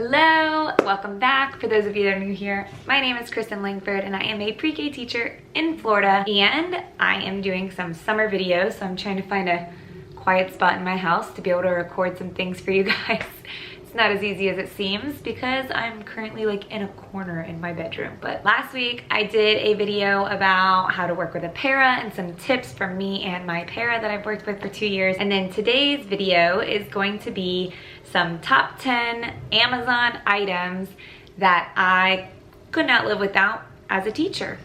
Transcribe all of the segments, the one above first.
Hello, welcome back. For those of you that are new here, my name is Kristen Langford and I am a pre-K teacher in Florida, and I am doing some summer videos, so I'm trying to find a quiet spot in my house to be able to record some things for you guys. It's not as easy as it seems because I'm currently like in a corner in my bedroom. But last week I did a video about how to work with a para and some tips from me and my para that I've worked with for 2 years. And then today's video is going to be some top 10 Amazon items that I could not live without as a teacher.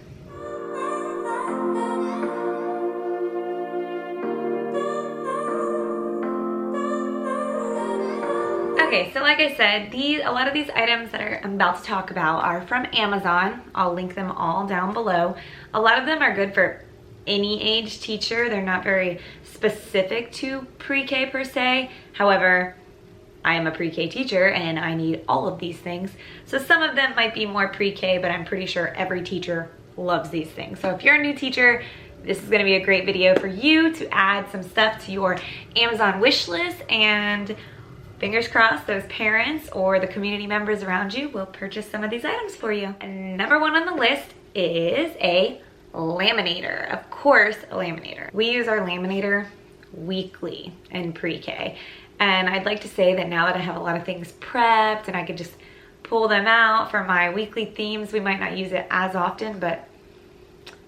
Okay, so like I said, a lot of these items that I'm about to talk about are from Amazon. I'll link them all down below. A lot of them are good for any age teacher. They're not very specific to pre-K per se. However, I am a pre-K teacher and I need all of these things. So some of them might be more pre-K, but I'm pretty sure every teacher loves these things. So if you're a new teacher, this is gonna be a great video for you to add some stuff to your Amazon wish list, and fingers crossed those parents or the community members around you will purchase some of these items for you. And number one on the list is a laminator. Of course, a laminator. We use our laminator weekly in pre-K. And I'd like to say that now that I have a lot of things prepped and I could just pull them out for my weekly themes, we might not use it as often, but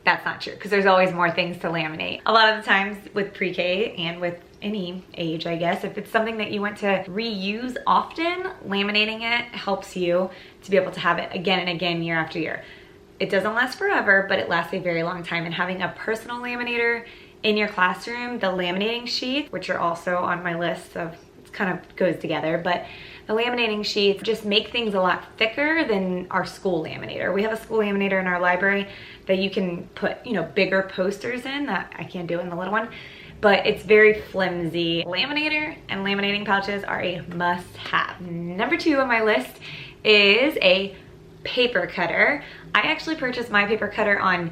that's not true because there's always more things to laminate. A lot of the times with pre-K and with any age, I guess, if it's something that you want to reuse often, laminating it helps you to be able to have it again and again year after year. It doesn't last forever, but it lasts a very long time. And having a personal laminator in your classroom, the laminating sheets, which are also on my list of, it kind of goes together, but the laminating sheets just make things a lot thicker than our school laminator. We have a school laminator in our library that you can put, bigger posters in that I can't do in the little one, but it's very flimsy. Laminator and laminating pouches are a must-have. Number two on my list is a paper cutter. I actually purchased my paper cutter on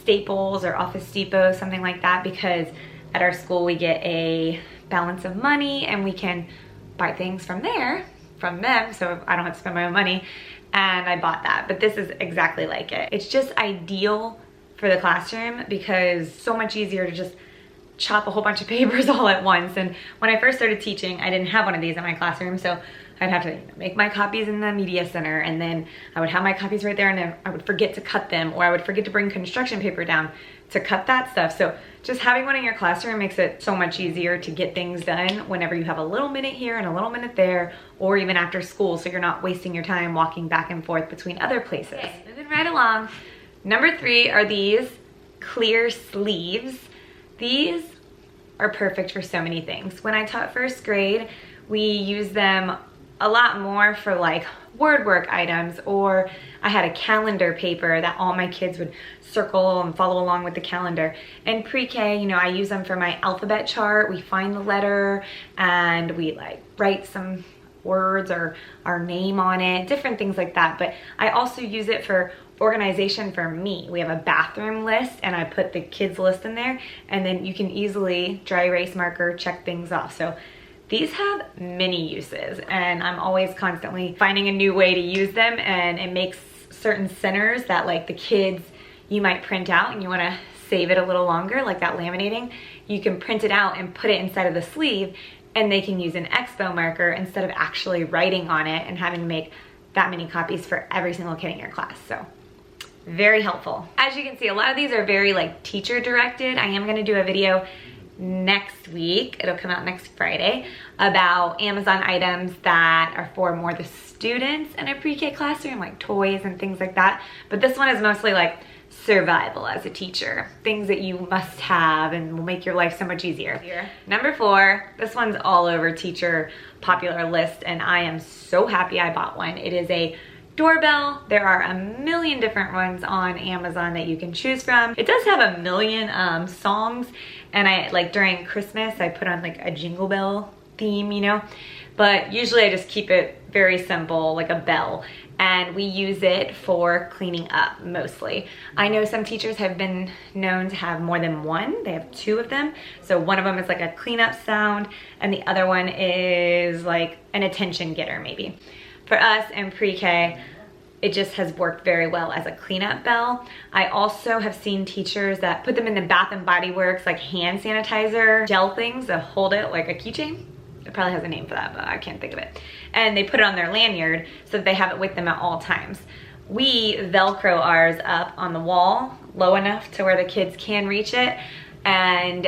Staples or Office Depot, something like that, because at our school we get a balance of money and we can buy things from them, so I don't have to spend my own money, and I bought that. But this is exactly like it. It's just ideal for the classroom because so much easier to just chop a whole bunch of papers all at once. And when I first started teaching, I didn't have one of these in my classroom, so I'd have to make my copies in the media center, and then I would have my copies right there, and then I would forget to cut them, or I would forget to bring construction paper down to cut that stuff. So just having one in your classroom makes it so much easier to get things done whenever you have a little minute here and a little minute there, or even after school, so you're not wasting your time walking back and forth between other places. Okay, moving right along. Number three are these clear sleeves. These are perfect for so many things. When I taught first grade, we used them a lot more for like word work items, or I had a calendar paper that all my kids would circle and follow along with the calendar. And pre-K, I use them for my alphabet chart. We find the letter and we like write some words or our name on it, different things like that. But I also use it for organization for me. We have a bathroom list and I put the kids list in there, and then you can easily dry erase marker check things off. So these have many uses, and I'm always constantly finding a new way to use them, and it makes certain centers that like the kids, you might print out and you want to save it a little longer, like that laminating, you can print it out and put it inside of the sleeve, and they can use an expo marker instead of actually writing on it and having to make that many copies for every single kid in your class. So very helpful. As you can see, a lot of these are very like teacher directed. I am going to do a video next week, it'll come out next Friday, about Amazon items that are for more the students in a pre-K classroom, like toys and things like that. But this one is mostly like survival as a teacher, things that you must have and will make your life so much easier. Number four, this one's all over teacher popular list, and I am so happy I bought one. It is a doorbell. There are a million different ones on Amazon that you can choose from. It does have a million songs, and I like during Christmas I put on like a Jingle Bell theme, but usually I just keep it very simple, like a bell, and we use it for cleaning up mostly. I know some teachers have been known to have more than one. They have two of them. So one of them is like a cleanup sound and the other one is like an attention getter maybe. for us in pre-K, it just has worked very well as a cleanup bell. I also have seen teachers that put them in the Bath and Body Works like hand sanitizer gel things that hold it like a keychain. It probably has a name for that, but I can't think of it. And they put it on their lanyard so that they have it with them at all times. We Velcro ours up on the wall low enough to where the kids can reach it, and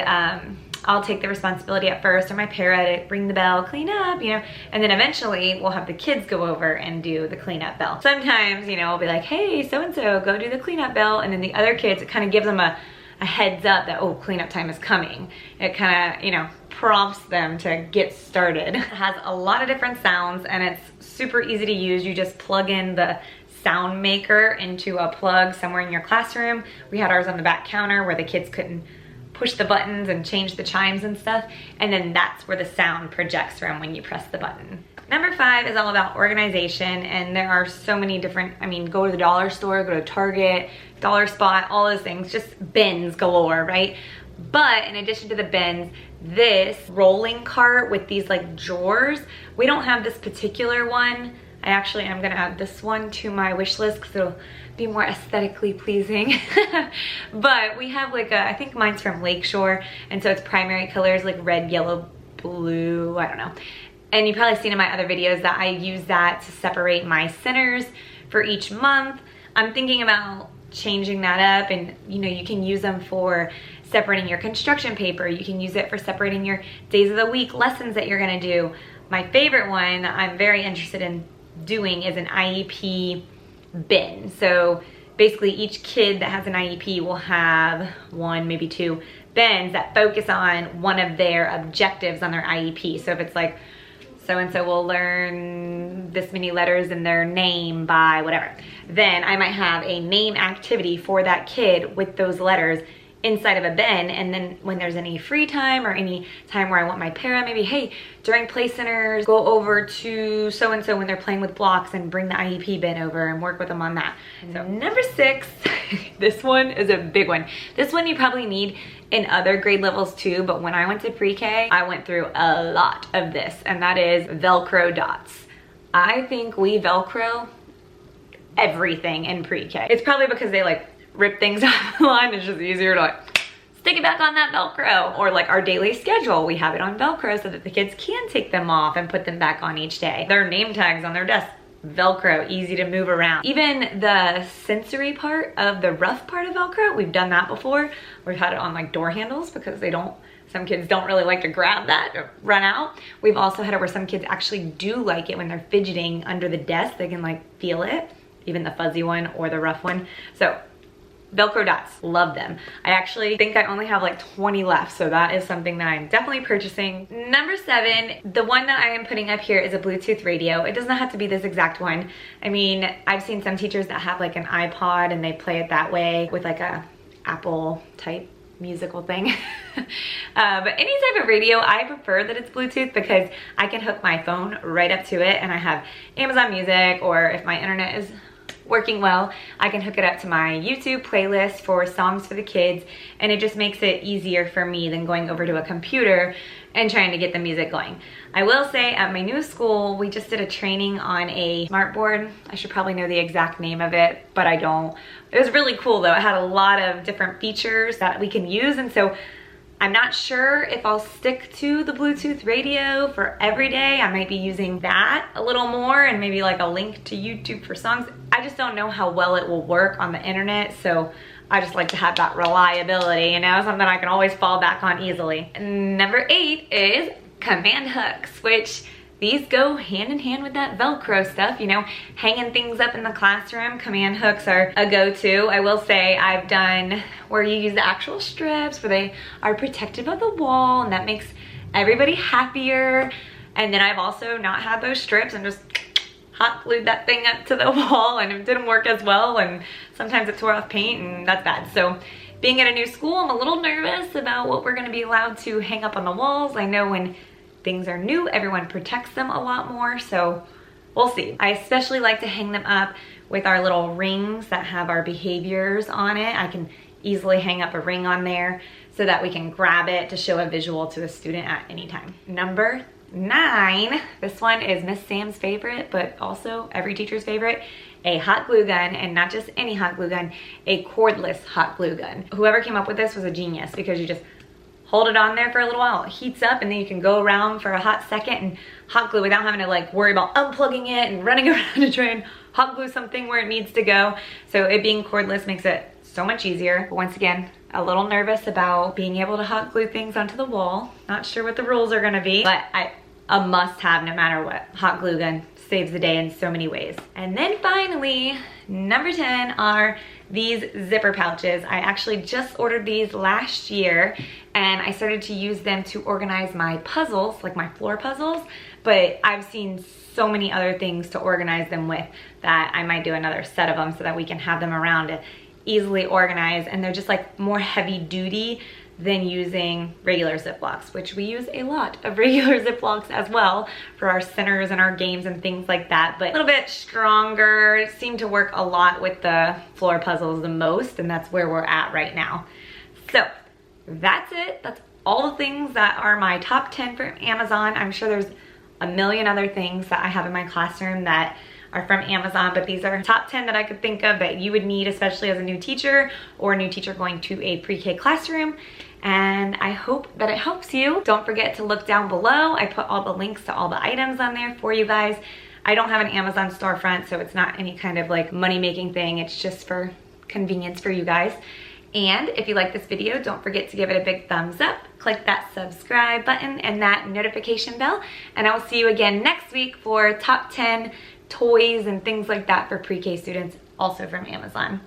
I'll take the responsibility at first, or my para, ring the bell, clean up, you know, and then eventually we'll have the kids go over and do the cleanup bell. Sometimes, you know, I'll be like, hey, so-and-so, go do the cleanup bell, and then the other kids, it kind of gives them a heads up that, oh, cleanup time is coming. It kind of, you know, prompts them to get started. It has a lot of different sounds, and it's super easy to use. You just plug in the sound maker into a plug somewhere in your classroom. We had ours on the back counter where the kids couldn't push the buttons and change the chimes and stuff, and then that's where the sound projects from when you press the button. Number 5 is all about organization, and there are so many different, I mean, go to the dollar store, go to Target, Dollar Spot, all those things, just bins galore, right? But in addition to the bins, this rolling cart with these like drawers, we don't have this particular one. I actually am gonna add this one to my wish list because it'll be more aesthetically pleasing. But we have like I think mine's from Lakeshore, and so it's primary colors like red, yellow, blue, I don't know. And you've probably seen in my other videos that I use that to separate my centers for each month. I'm thinking about changing that up, and you know, you can use them for separating your construction paper. You can use it for separating your days of the week lessons that you're gonna do. My favorite one I'm very interested in doing is an IEP bin. So basically each kid that has an IEP will have 1, maybe 2 bins that focus on one of their objectives on their IEP. So if it's like, so-and-so will learn this many letters in their name by whatever, then I might have a name activity for that kid with those letters inside of a bin. And then when there's any free time or any time where I want my para, maybe, hey, during play centers, go over to so-and-so when they're playing with blocks and bring the IEP bin over and work with them on that. So number 6, this one is a big one. This one you probably need in other grade levels too, but when I went to pre-K, I went through a lot of this, and that is Velcro dots. I think we Velcro everything in pre-K. It's probably because they like rip things off the line. It's just easier to like stick it back on that Velcro. Or like our daily schedule, we have it on Velcro so that the kids can take them off and put them back on each day. Their name tags on their desk, Velcro, easy to move around. Even the sensory part of the rough part of Velcro, we've done that before. We've had it on like door handles because some kids don't really like to grab that or run out. We've also had it where some kids actually do like it when they're fidgeting under the desk. They can like feel it, even the fuzzy one or the rough one. So Velcro dots, love them. I actually think I only have like 20 left, so that is something that I'm definitely purchasing. Number 7, the one that I am putting up here is a Bluetooth radio. It does not have to be this exact one. I mean, I've seen some teachers that have like an iPod and they play it that way with like a Apple type musical thing. But any type of radio, I prefer that it's Bluetooth because I can hook my phone right up to it, and I have Amazon Music, or if my internet is working well, I can hook it up to my YouTube playlist for songs for the kids, and it just makes it easier for me than going over to a computer and trying to get the music going. I will say at my new school, we just did a training on a smartboard. I should probably know the exact name of it, but I don't. It was really cool though. It had a lot of different features that we can use, and so I'm not sure if I'll stick to the Bluetooth radio for every day. I might be using that a little more, and maybe like a link to YouTube for songs. I just don't know how well it will work on the internet, so I just like to have that reliability, you know, something I can always fall back on easily. Number 8 is command hooks, which these go hand in hand with that Velcro stuff, you know, hanging things up in the classroom. Command hooks are a go-to. I will say I've done where you use the actual strips where they are protective of the wall, and that makes everybody happier. And then I've also not had those strips and just hot glued that thing up to the wall, and it didn't work as well, and sometimes it tore off paint, and that's bad. So being at a new school, I'm a little nervous about what we're gonna be allowed to hang up on the walls. I know when things are new, everyone protects them a lot more, so we'll see. I especially like to hang them up with our little rings that have our behaviors on it. I can easily hang up a ring on there so that we can grab it to show a visual to a student at any time. Number 9, this one is Miss Sam's favorite, but also every teacher's favorite, a hot glue gun, and not just any hot glue gun, a cordless hot glue gun. Whoever came up with this was a genius, because you just hold it on there for a little while, it heats up, and then you can go around for a hot second and hot glue without having to like worry about unplugging it and running around to try and hot glue something where it needs to go. So it being cordless makes it so much easier. But once again, a little nervous about being able to hot glue things onto the wall. Not sure what the rules are gonna be, but a must have no matter what. Hot glue gun saves the day in so many ways. And then finally, number 10 are these zipper pouches. I actually just ordered these last year, and I started to use them to organize my puzzles, like my floor puzzles, but I've seen so many other things to organize them with that I might do another set of them so that we can have them around to easily organize. And they're just like more heavy duty than using regular Ziplocs, which we use a lot of regular Ziplocs as well for our centers and our games and things like that, but a little bit stronger, seem to work a lot with the floor puzzles the most, and that's where we're at right now. So that's it. That's all the things that are my top 10 from Amazon. I'm sure there's a million other things that I have in my classroom that are from Amazon, but these are top 10 that I could think of that you would need, especially as a new teacher or a new teacher going to a pre-K classroom. And I hope that it helps you. Don't forget to look down below. I put all the links to all the items on there for you guys. I don't have an Amazon storefront, so it's not any kind of like money-making thing. It's just for convenience for you guys. And if you like this video, don't forget to give it a big thumbs up. Click that subscribe button and that notification bell. And I will see you again next week for top 10 toys and things like that for pre-K students, also from Amazon.